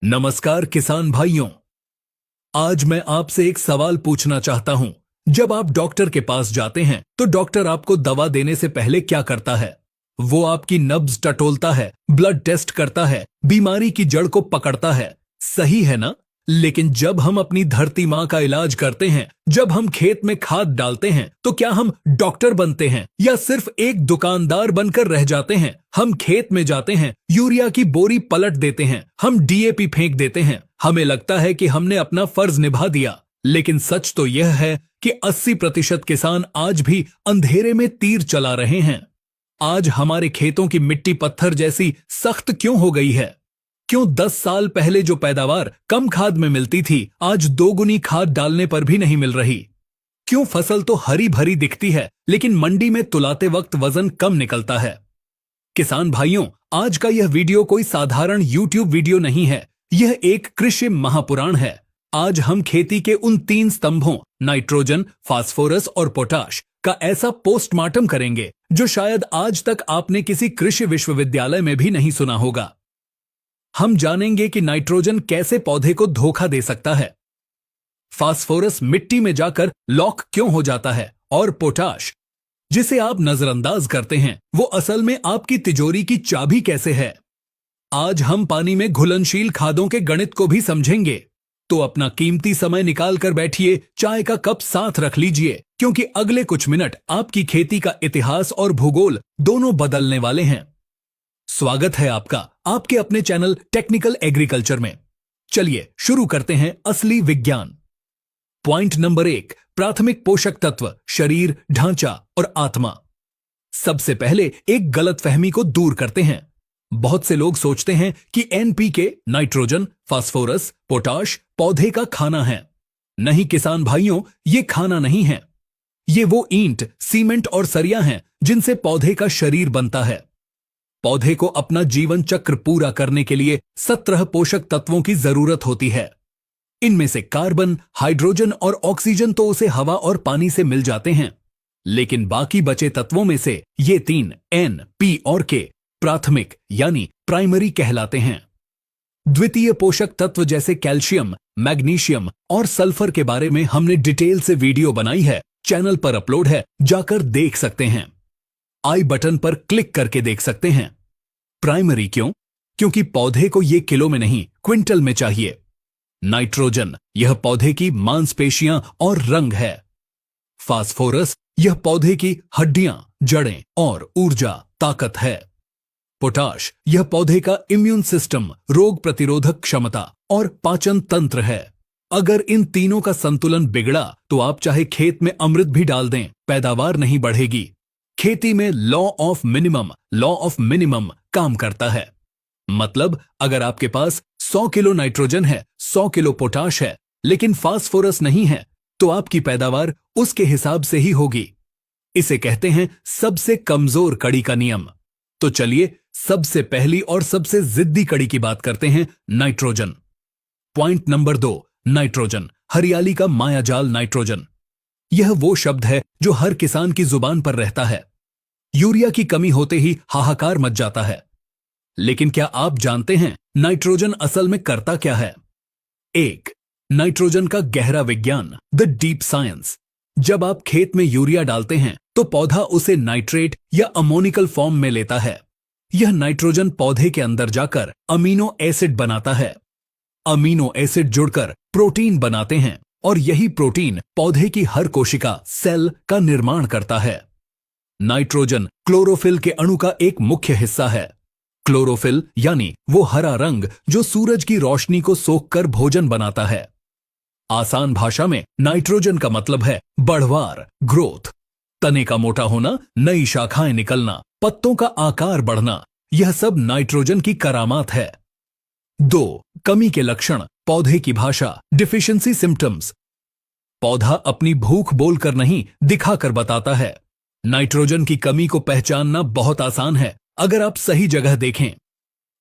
नमस्कार किसान भाइयों। आज मैं आपसे एक सवाल पूछना चाहता हूं। जब आप डॉक्टर के पास जाते हैं तो डॉक्टर आपको दवा देने से पहले क्या करता है? वो आपकी नब्ज टटोलता है, ब्लड टेस्ट करता है, बीमारी की जड़ को पकड़ता है। सही है ना? लेकिन जब हम अपनी धरती माँ का इलाज करते हैं, जब हम खेत में खाद डालते हैं, तो क्या हम डॉक्टर बनते हैं या सिर्फ एक दुकानदार बनकर रह जाते हैं? हम खेत में जाते हैं, यूरिया की बोरी पलट देते हैं, हम डीएपी फेंक देते हैं। हमें लगता है कि हमने अपना फर्ज निभा दिया, लेकिन सच तो यह है कि 80% किसान आज भी अंधेरे में तीर चला रहे हैं। आज हमारे खेतों की मिट्टी पत्थर जैसी सख्त क्यों हो गई है? क्यों 10 साल पहले जो पैदावार कम खाद में मिलती थी, आज दोगुनी खाद डालने पर भी नहीं मिल रही? क्यों फसल तो हरी भरी दिखती है, लेकिन मंडी में तुलाते वक्त वजन कम निकलता है? किसान भाइयों, आज का यह वीडियो कोई साधारण YouTube वीडियो नहीं है। यह एक कृषि महापुराण है। आज हम खेती के उन 3 स्तंभों नाइट्रोजन, फास्फोरस और पोटाश का ऐसा पोस्टमार्टम करेंगे जो शायद आज तक आपने किसी कृषि विश्वविद्यालय में भी नहीं सुना होगा। हम जानेंगे कि नाइट्रोजन कैसे पौधे को धोखा दे सकता है, फास्फोरस मिट्टी में जाकर लॉक क्यों हो जाता है, और पोटाश, जिसे आप नजरअंदाज करते हैं, वो असल में आपकी तिजोरी की चाबी कैसे है। आज हम पानी में घुलनशील खादों के गणित को भी समझेंगे। तो अपना कीमती समय निकाल कर बैठिए, चाय का कप साथ रख लीजिए, क्योंकि अगले कुछ मिनट आपकी खेती का इतिहास और भूगोल दोनों बदलने वाले हैं। स्वागत है आपका आपके अपने चैनल टेक्निकल एग्रीकल्चर में। चलिए शुरू करते हैं असली विज्ञान। पॉइंट नंबर 1, प्राथमिक पोषक तत्व, शरीर, ढांचा और आत्मा। सबसे पहले एक गलतफहमी को दूर करते हैं। बहुत से लोग सोचते हैं कि एनपीके, नाइट्रोजन, फास्फोरस, पोटाश पौधे का खाना है। नहीं किसान भाइयों, ये खाना नहीं है। ये वो ईंट, सीमेंट और सरिया हैं जिनसे पौधे का शरीर बनता है। पौधे को अपना जीवन चक्र पूरा करने के लिए 17 पोषक तत्वों की जरूरत होती है। इनमें से कार्बन, हाइड्रोजन और ऑक्सीजन तो उसे हवा और पानी से मिल जाते हैं, लेकिन बाकी बचे तत्वों में से ये 3 एन, पी और के प्राथमिक यानी प्राइमरी कहलाते हैं। द्वितीय पोषक तत्व जैसे कैल्शियम, मैग्नीशियम और सल्फर के बारे में हमने डिटेल से वीडियो बनाई है, चैनल पर अपलोड है, जाकर देख सकते हैं। आई बटन पर क्लिक करके देख सकते हैं। प्राइमरी क्यों? क्योंकि पौधे को यह किलो में नहीं, क्विंटल में चाहिए। नाइट्रोजन, यह पौधे की मांसपेशियां और रंग है। फास्फोरस, यह पौधे की हड्डियां, जड़ें और ऊर्जा, ताकत है। पोटाश, यह पौधे का इम्यून सिस्टम, रोग प्रतिरोधक क्षमता और पाचन तंत्र है। अगर इन तीनों का संतुलन बिगड़ा तो आप चाहे खेत में अमृत भी डाल दें, पैदावार नहीं बढ़ेगी। खेती में लॉ ऑफ मिनिमम काम करता है। मतलब अगर आपके पास 100 किलो नाइट्रोजन है, 100 किलो पोटाश है, लेकिन फास्फोरस नहीं है, तो आपकी पैदावार उसके हिसाब से ही होगी। इसे कहते हैं सबसे कमजोर कड़ी का नियम। तो चलिए सबसे पहली और सबसे जिद्दी कड़ी की बात करते हैं, नाइट्रोजन। पॉइंट नंबर 2, नाइट्रोजन, हरियाली का मायाजाल नाइट्रोजन। यह वो शब्द है जो हर किसान की जुबान पर रहता है। यूरिया की कमी होते ही हाहाकार मच जाता है। लेकिन क्या आप जानते हैं नाइट्रोजन असल में करता क्या है? 1, नाइट्रोजन का गहरा विज्ञान, द डीप साइंस। जब आप खेत में यूरिया डालते हैं तो पौधा उसे नाइट्रेट या अमोनिकल फॉर्म में लेता है। यह नाइट्रोजन पौधे के अंदर जाकर अमीनो एसिड बनाता है। अमीनो एसिड जुड़कर प्रोटीन बनाते हैं और यही प्रोटीन पौधे की हर कोशिका, सेल का निर्माण करता है। नाइट्रोजन क्लोरोफिल के अणु का एक मुख्य हिस्सा है। क्लोरोफिल यानी वो हरा रंग जो सूरज की रोशनी को सोखकर भोजन बनाता है। आसान भाषा में नाइट्रोजन का मतलब है बढ़वार, ग्रोथ। तने का मोटा होना, नई शाखाएं निकलना, पत्तों का आकार बढ़ना, यह सब नाइट्रोजन की करामात है। 2, कमी के लक्षण, पौधे की भाषा, डिफिशियंसी सिम्टम्स। पौधा अपनी भूख बोलकर नहीं, दिखाकर बताता है। नाइट्रोजन की कमी को पहचानना बहुत आसान है अगर आप सही जगह देखें।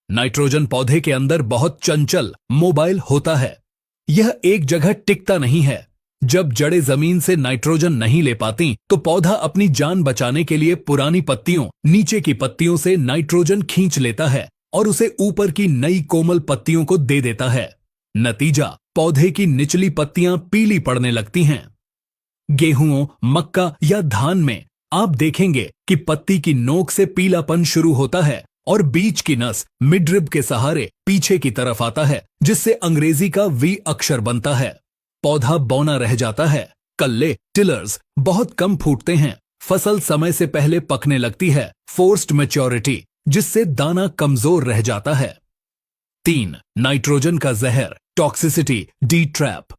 नाइट्रोजन पौधे के अंदर बहुत चंचल, मोबाइल होता है। यह एक जगह टिकता नहीं है। जब जड़ें जमीन से नाइट्रोजन नहीं ले पाती तो पौधा अपनी जान बचाने के लिए पुरानी पत्तियों, नीचे की पत्तियों से नाइट्रोजन खींच लेता है और उसे ऊपर की नई कोमल पत्तियों को दे देता है। नतीजा, पौधे की निचली पत्तियां पीली पड़ने लगती हैं। गेहूं, मक्का या धान में आप देखेंगे कि पत्ती की नोक से पीलापन शुरू होता है और बीच की नस मिडरिब के सहारे पीछे की तरफ आता है, जिससे अंग्रेजी का वी अक्षर बनता है। पौधा बौना रह जाता है। कल्ले, टिलर्स बहुत कम फूटते हैं। फसल समय से पहले पकने लगती है, फोर्स्ड मैच्योरिटी, जिससे दाना कमजोर रह जाता है। 3. नाइट्रोजन का जहर, टॉक्सिसिटी, डी ट्रैप।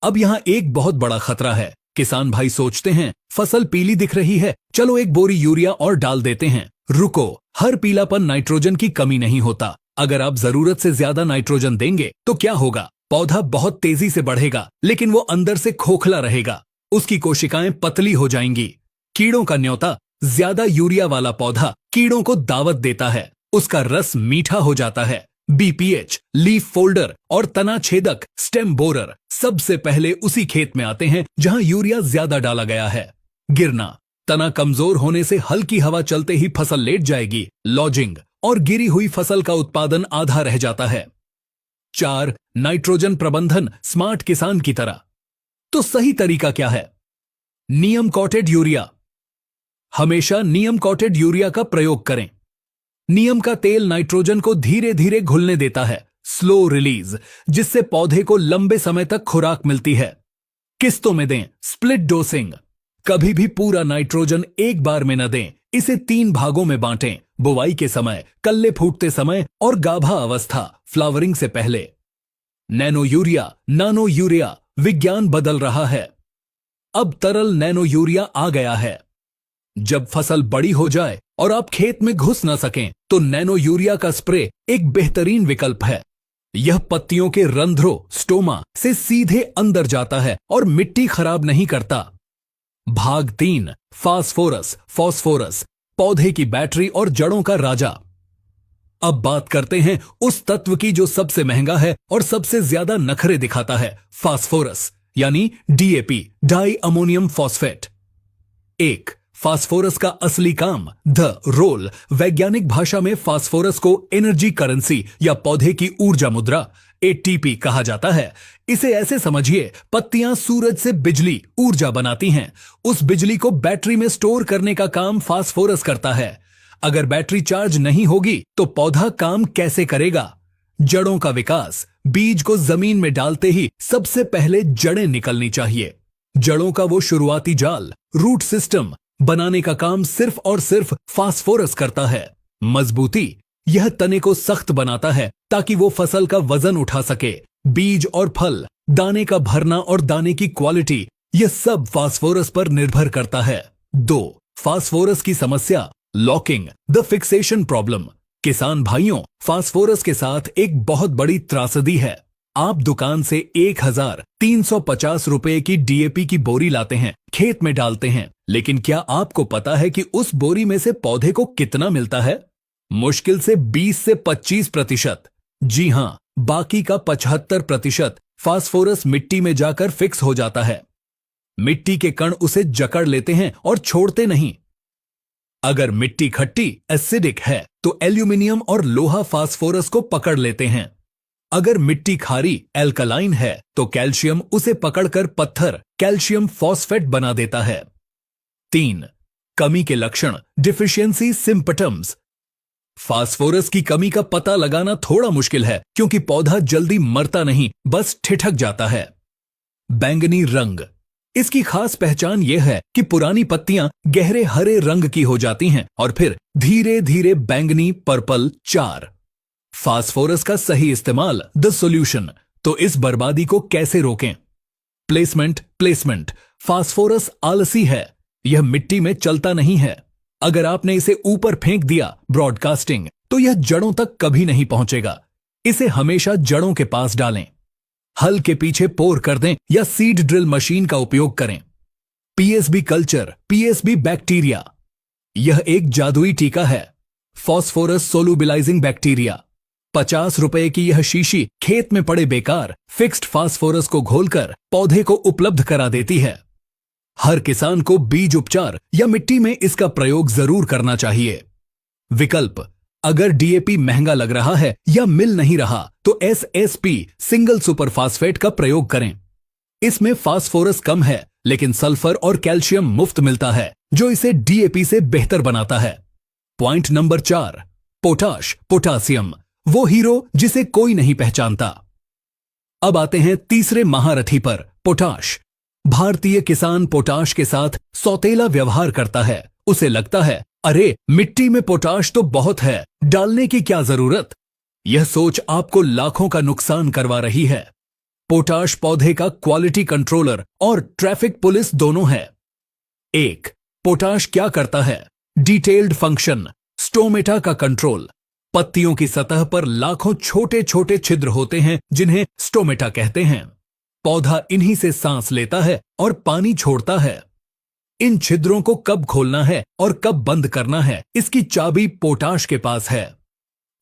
अब यहां एक बहुत बड़ा खतरा है। किसान भाई सोचते हैं फसल पीली दिख रही है, चलो एक बोरी यूरिया और डाल देते हैं। रुको, हर पीलापन नाइट्रोजन की कमी नहीं होता। अगर आप जरूरत से ज्यादा नाइट्रोजन देंगे तो क्या होगा? पौधा बहुत तेजी से बढ़ेगा, लेकिन वो अंदर से खोखला रहेगा। उसकी कोशिकाएं पतली हो जाएंगी। कीड़ों का न्योता, ज्यादा यूरिया वाला पौधा कीड़ों को दावत देता है। उसका रस मीठा हो जाता है। बीपीएच, लीफ फोल्डर और तना छेदक, स्टेम बोरर सबसे पहले उसी खेत में आते हैं जहां यूरिया ज्यादा डाला गया है। गिरना, तना कमजोर होने से हल्की हवा चलते ही फसल लेट जाएगी। लॉजिंग, और गिरी हुई फसल का उत्पादन आधा रह जाता है। 4. नाइट्रोजन प्रबंधन स्मार्ट किसान की तरह। तो सही तरीका क्या है? नीम कोटेड यूरिया। हमेशा नीम कोटेड यूरिया का प्रयोग करें। नीम का तेल नाइट्रोजन को धीरे धीरे घुलने देता है, स्लो रिलीज, जिससे पौधे को लंबे समय तक खुराक मिलती है। किस्तों में दें, स्प्लिट डोसिंग। कभी भी पूरा नाइट्रोजन एक बार में न दें, इसे 3 भागों में बांटें। बुवाई के समय, कल्ले फूटते समय और गाभा अवस्था, फ्लावरिंग से पहले। नैनो यूरिया, नानो यूरिया, विज्ञान बदल रहा है। अब तरल नैनो यूरिया आ गया है। जब फसल बड़ी हो जाए और आप खेत में घुस न सकें, तो नैनो यूरिया का स्प्रे एक बेहतरीन विकल्प है। यह पत्तियों के रंध्रों, स्टोमा से सीधे अंदर जाता है और मिट्टी खराब नहीं करता। भाग 3. फास्फोरस, फॉस्फोरस, पौधे की बैटरी और जड़ों का राजा। अब बात करते हैं उस तत्व की जो सबसे महंगा है और सबसे ज्यादा नखरे दिखाता है, फास्फोरस, यानी DAP, di ammonium phosphate. 1. Phosphorus का असली काम, द रोल। वैज्ञानिक भाषा में फास्फोरस को एनर्जी करेंसी या पौधे की ऊर्जा मुद्रा, एटीपी कहा जाता है। इसे ऐसे समझिए, पत्तियां सूरज से बिजली, ऊर्जा बनाती हैं। उस बिजली को बैटरी में स्टोर करने का काम फास्फोरस करता है। अगर बैटरी चार्ज नहीं होगी तो पौधा काम कैसे करेगा? जड़ों का विकास, बीज को जमीन में डालते ही सबसे पहले जड़ें निकलनी चाहिए। जड़ों का वो शुरुआती जाल, रूट सिस्टम बनाने का काम सिर्फ और सिर्फ फास्फोरस करता है। मजबूती, यह तने को सख्त बनाता है ताकि वो फसल का वजन उठा सके। बीज और फल, दाने का भरना और दाने की क्वालिटी, यह सब फास्फोरस पर निर्भर करता है। 2. फास्फोरस की समस्या, लॉकिंग, द फिक्सेशन प्रॉब्लम। किसान भाइयों, फास्फोरस के साथ एक बहुत बड़ी त्रासदी है। आप दुकान से 1350 रुपए की डीएपी की बोरी लाते हैं, खेत में डालते हैं, लेकिन क्या आपको पता है कि उस बोरी में से पौधे को कितना मिलता है? मुश्किल से 20 से 25%। जी हां, बाकी का 75% फास्फोरस मिट्टी में जाकर फिक्स हो जाता है। मिट्टी के कण उसे जकड़ लेते हैं और छोड़ते नहीं। अगर मिट्टी खट्टी, एसिडिक है, तो एल्यूमिनियम और लोहा फास्फोरस को पकड़ लेते हैं। अगर मिट्टी खारी, एल्कलाइन है, तो कैल्शियम उसे पकड़कर पत्थर, कैल्शियम फॉस्फेट बना देता है। 3. कमी के लक्षण, डिफिशियंसी सिम्पटम्स। फास्फोरस की कमी का पता लगाना थोड़ा मुश्किल है, क्योंकि पौधा जल्दी मरता नहीं, बस ठिठक जाता है। बैंगनी रंग, इसकी खास पहचान यह है कि पुरानी पत्तियां गहरे हरे रंग की हो जाती हैं और फिर धीरे धीरे बैंगनी पर्पल। 4. फास्फोरस का सही इस्तेमाल, द सॉल्यूशन। तो इस बर्बादी को कैसे रोकें? प्लेसमेंट। फास्फोरस आलसी है, यह मिट्टी में चलता नहीं है। अगर आपने इसे ऊपर फेंक दिया, ब्रॉडकास्टिंग, तो यह जड़ों तक कभी नहीं पहुंचेगा। इसे हमेशा जड़ों के पास डालें। हल के पीछे पोर कर दें या सीड ड्रिल मशीन का उपयोग करें। पीएसबी कल्चर, पीएसबी बैक्टीरिया, यह एक जादुई टीका है। Phosphorus सोलुबिलाइजिंग bacteria. 50 रुपए की यह शीशी खेत में पड़े बेकार फिक्स्ड फास्फोरस को घोलकर पौधे को उपलब्ध करा देती है। हर किसान को बीज उपचार या मिट्टी में इसका प्रयोग जरूर करना चाहिए। विकल्प, अगर डीएपी महंगा लग रहा है या मिल नहीं रहा तो एसएसपी सिंगल सुपर फास्फेट का प्रयोग करें। इसमें फास्फोरस कम है लेकिन सल्फर और कैल्शियम मुफ्त मिलता है जो इसे डीएपी से बेहतर बनाता है। पॉइंट नंबर 4, पोटाश पोटासियम, वो हीरो जिसे कोई नहीं पहचानता। अब आते हैं तीसरे महारथी पर, पोटाश। भारतीय किसान पोटाश के साथ सौतेला व्यवहार करता है। उसे लगता है अरे मिट्टी में पोटाश तो बहुत है, डालने की क्या जरूरत। यह सोच आपको लाखों का नुकसान करवा रही है। पोटाश पौधे का क्वालिटी कंट्रोलर और ट्रैफिक पुलिस दोनों है। 1. पोटाश क्या करता है? डिटेल्ड फंक्शन, स्टोमेटा का कंट्रोल। पत्तियों की सतह पर लाखों छोटे छोटे छिद्र होते हैं जिन्हें स्टोमेटा कहते हैं। पौधा इन्हीं से सांस लेता है और पानी छोड़ता है। इन छिद्रों को कब खोलना है और कब बंद करना है, इसकी चाबी पोटाश के पास है।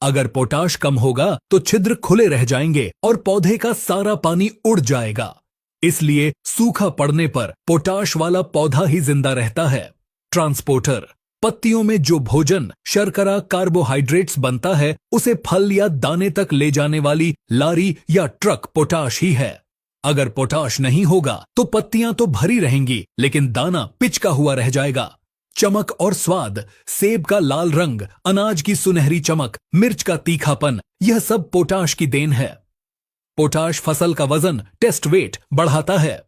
अगर पोटाश कम होगा तो छिद्र खुले रह जाएंगे और पौधे का सारा पानी उड़ जाएगा। इसलिए सूखा पड़ने पर पोटाश वाला पौधा ही जिंदा रहता है। ट्रांसपोर्टर, पत्तियों में जो भोजन शर्करा कार्बोहाइड्रेट्स बनता है उसे फल या दाने तक ले जाने वाली लारी या ट्रक पोटाश ही है। अगर पोटाश नहीं होगा तो पत्तियां तो भरी रहेंगी लेकिन दाना पिचका हुआ रह जाएगा। चमक और स्वाद, सेब का लाल रंग, अनाज की सुनहरी चमक, मिर्च का तीखापन, यह सब पोटाश की देन है। पोटाश फसल का वजन, टेस्ट वेट बढ़ाता है।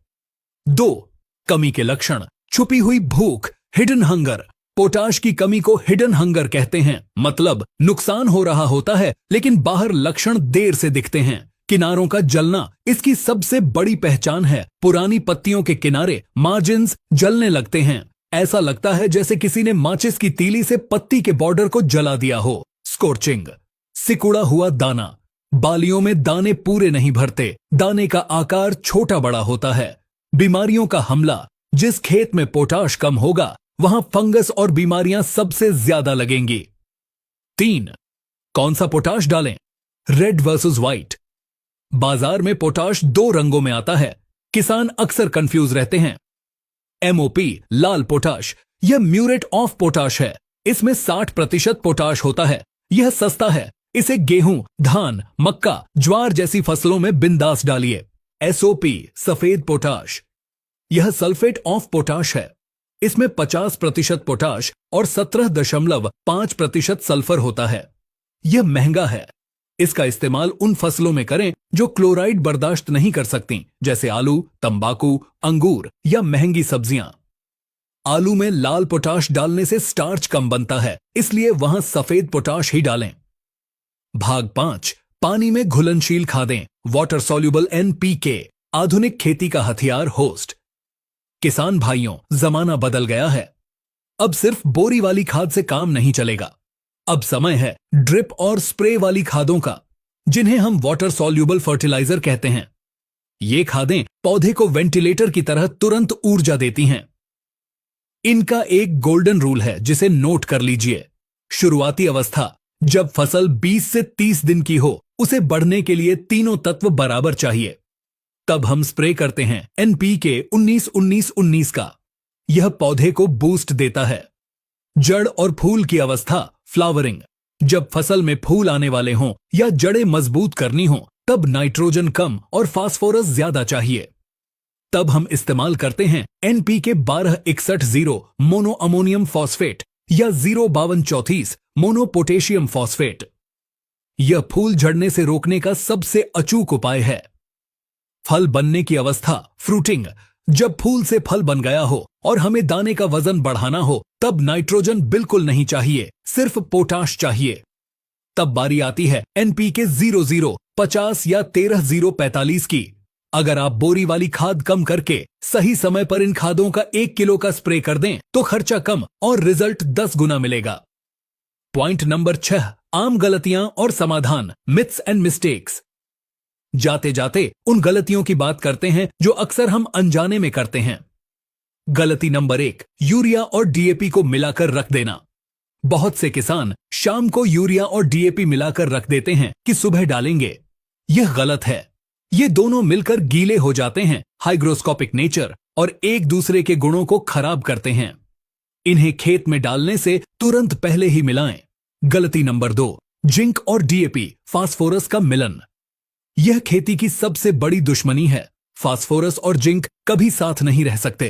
2. कमी के लक्षण, छुपी हुई भूख, हिडन हंगर। पोटाश की कमी को हिडन हंगर कहते हैं। मतलब नुकसान हो रहा होता है लेकिन बाहर लक्षण देर से दिखते हैं। किनारों का जलना इसकी सबसे बड़ी पहचान है। पुरानी पत्तियों के किनारे, मार्जिन्स जलने लगते हैं। ऐसा लगता है जैसे किसी ने माचिस की तीली से पत्ती के बॉर्डर को जला दिया हो। स्कोर्चिंग, सिकुड़ा हुआ दाना, बालियों में दाने पूरे नहीं भरते, दाने का आकार छोटा बड़ा होता है। बीमारियों का हमला, जिस खेत में पोटाश कम होगा वहां फंगस और बीमारियां सबसे ज्यादा लगेंगी। 3. कौन सा पोटाश डालें? Red versus white. बाजार में पोटाश 2 रंगों में आता है। किसान अक्सर कंफ्यूज रहते हैं। एमओपी लाल पोटाश, यह म्यूरेट ऑफ पोटाश है। इसमें 60% पोटाश होता है। यह सस्ता है। इसे गेहूं, धान, मक्का, ज्वार जैसी फसलों में बिंदास डालिए। एसओपी सफेद पोटाश, यह सल्फेट ऑफ पोटाश है। इसमें 50% पोटाश और 17.5% सल्फर होता है। यह महंगा है। इसका इस्तेमाल उन फसलों में करें जो क्लोराइड बर्दाश्त नहीं कर सकती, जैसे आलू, तंबाकू, अंगूर या महंगी सब्जियां। आलू में लाल पोटाश डालने से स्टार्च कम बनता है, इसलिए वहां सफेद पोटाश ही डालें। भाग 5, पानी में घुलनशील खादें, वाटर सॉल्युबल एनपीके, आधुनिक खेती का हथियार होस्ट। किसान भाइयों, जमाना बदल गया है। अब सिर्फ बोरी वाली खाद से काम नहीं चलेगा। अब समय है ड्रिप और स्प्रे वाली खादों का, जिन्हें हम वाटर सॉल्युबल फर्टिलाइजर कहते हैं। ये खादें पौधे को वेंटिलेटर की तरह तुरंत ऊर्जा देती हैं। इनका एक गोल्डन रूल है जिसे नोट कर लीजिए। शुरुआती अवस्था, जब फसल 20 से 30 दिन की हो, उसे बढ़ने के लिए तीनों तत्व बराबर चाहिए। तब हम स्प्रे करते हैं एनपीके 19-19-19 का। यह पौधे को बूस्ट देता है। जड़ और फूल की अवस्था, फ्लावरिंग, जब फसल में फूल आने वाले हों या जड़ें मजबूत करनी हो, तब नाइट्रोजन कम और फास्फोरस ज्यादा चाहिए। तब हम इस्तेमाल करते हैं एनपीके 1261-0 मोनो अमोनियम फॉस्फेट या 05234 मोनो पोटेशियम फॉस्फेट। यह फूल झड़ने से रोकने का सबसे अचूक उपाय है। फल बनने की अवस्था, फ्रूटिंग, जब फूल से फल बन गया हो और हमें दाने का वजन बढ़ाना हो, तब नाइट्रोजन बिल्कुल नहीं चाहिए, सिर्फ पोटाश चाहिए। तब बारी आती है एनपीके 00 50 या 13-0-45 की। अगर आप बोरी वाली खाद कम करके सही समय पर इन खादों का 1 किलो का स्प्रे कर दें तो खर्चा कम और रिजल्ट 10 गुना मिलेगा। पॉइंट नंबर 6, आम गलतियां और समाधान, मिथ्स एंड मिस्टेक्स। जाते जाते उन गलतियों की बात करते हैं जो अक्सर हम अनजाने में करते हैं। गलती नंबर 1, यूरिया और डीएपी को मिलाकर रख देना। बहुत से किसान शाम को यूरिया और डीएपी मिलाकर रख देते हैं कि सुबह डालेंगे। यह गलत है। ये दोनों मिलकर गीले हो जाते हैं, हाइग्रोस्कोपिक नेचर, और एक दूसरे के गुणों को खराब करते हैं। इन्हें खेत में डालने से तुरंत पहले ही मिलाएं। गलती नंबर 2, जिंक और डीएपी फास्फोरस का मिलन। यह खेती की सबसे बड़ी दुश्मनी है। फास्फोरस और जिंक कभी साथ नहीं रह सकते।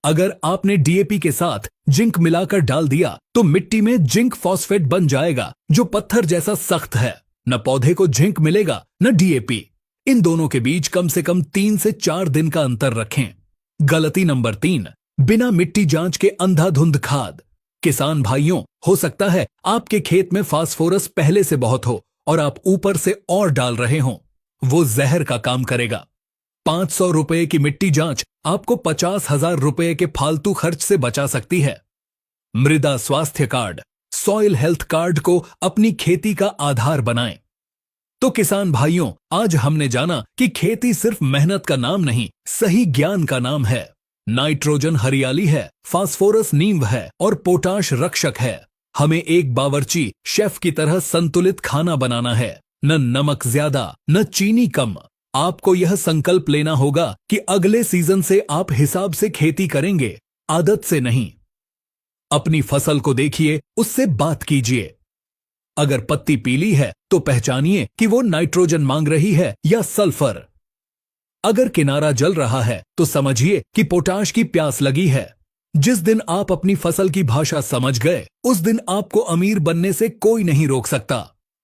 अगर आपने डीएपी के साथ जिंक मिलाकर डाल दिया तो मिट्टी में जिंक फॉस्फेट बन जाएगा, जो पत्थर जैसा सख्त है। न पौधे को जिंक मिलेगा न डीएपी। इन दोनों के बीच कम से कम 3 से 4 दिन का अंतर रखें। गलती नंबर 3, बिना मिट्टी जांच के अंधाधुंध खाद। किसान भाइयों, हो सकता है आपके खेत में फास्फोरस पहले से बहुत हो और आप ऊपर से और डाल रहे हों। वो जहर का काम करेगा। 500 रुपए की मिट्टी जांच आपको 50,000 रुपए के फालतू खर्च से बचा सकती है। मृदा स्वास्थ्य कार्ड, सॉइल हेल्थ कार्ड को अपनी खेती का आधार बनाएं। तो किसान भाइयों, आज हमने जाना कि खेती सिर्फ मेहनत का नाम नहीं, सही ज्ञान का नाम है। नाइट्रोजन हरियाली है, फास्फोरस नींव है और पोटाश रक्षक है। हमें एक बावर्ची शेफ की तरह संतुलित खाना बनाना है। न नमक ज्यादा, न चीनी कम। आपको यह संकल्प लेना होगा कि अगले सीजन से आप हिसाब से खेती करेंगे, आदत से नहीं। अपनी फसल को देखिए, उससे बात कीजिए। अगर पत्ती पीली है तो पहचानिए कि वो नाइट्रोजन मांग रही है या सल्फर। अगर किनारा जल रहा है तो समझिए कि पोटाश की प्यास लगी है। जिस दिन आप अपनी फसल की भाषा समझ गए, उस दिन आपको अमीर बनने से कोई नहीं रोक सकता।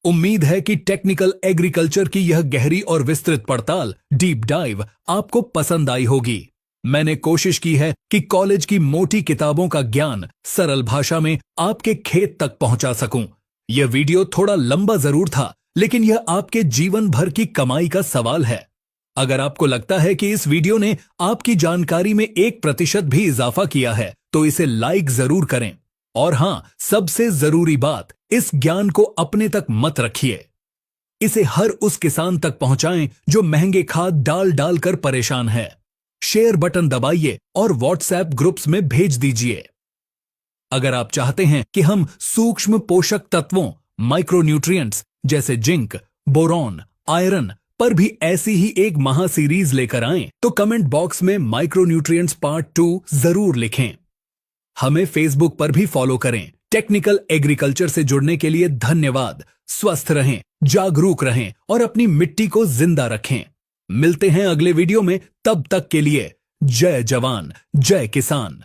उम्मीद है कि टेक्निकल एग्रीकल्चर की यह गहरी और विस्तृत पड़ताल, डीप डाइव, आपको पसंद आई होगी। मैंने कोशिश की है कि कॉलेज की मोटी किताबों का ज्ञान सरल भाषा में आपके खेत तक पहुंचा सकूं। यह वीडियो थोड़ा लंबा जरूर था, लेकिन यह आपके जीवन भर की कमाई का सवाल है। अगर आपको लगता है कि इस वीडियो ने आपकी जानकारी में 1% भी इजाफा किया है तो इसे लाइक जरूर करें। और हां, सबसे जरूरी बात, इस ज्ञान को अपने तक मत रखिए। इसे हर उस किसान तक पहुंचाएं जो महंगे खाद डाल डाल कर परेशान है। शेयर बटन दबाइए और व्हाट्सएप ग्रुप्स में भेज दीजिए। अगर आप चाहते हैं कि हम सूक्ष्म पोषक तत्वों, माइक्रोन्यूट्रिएंट्स जैसे जिंक, बोरॉन, आयरन पर भी ऐसी ही एक महा सीरीज लेकर आएं, तो कमेंट बॉक्स में माइक्रोन्यूट्रिएंट्स पार्ट 2 जरूर लिखें। हमें फेसबुक पर भी फॉलो करें। टेक्निकल एग्रीकल्चर से जुड़ने के लिए धन्यवाद। स्वस्थ रहें, जागरूक रहें और अपनी मिट्टी को जिंदा रखें। मिलते हैं अगले वीडियो में, तब तक के लिए जय जवान, जय किसान।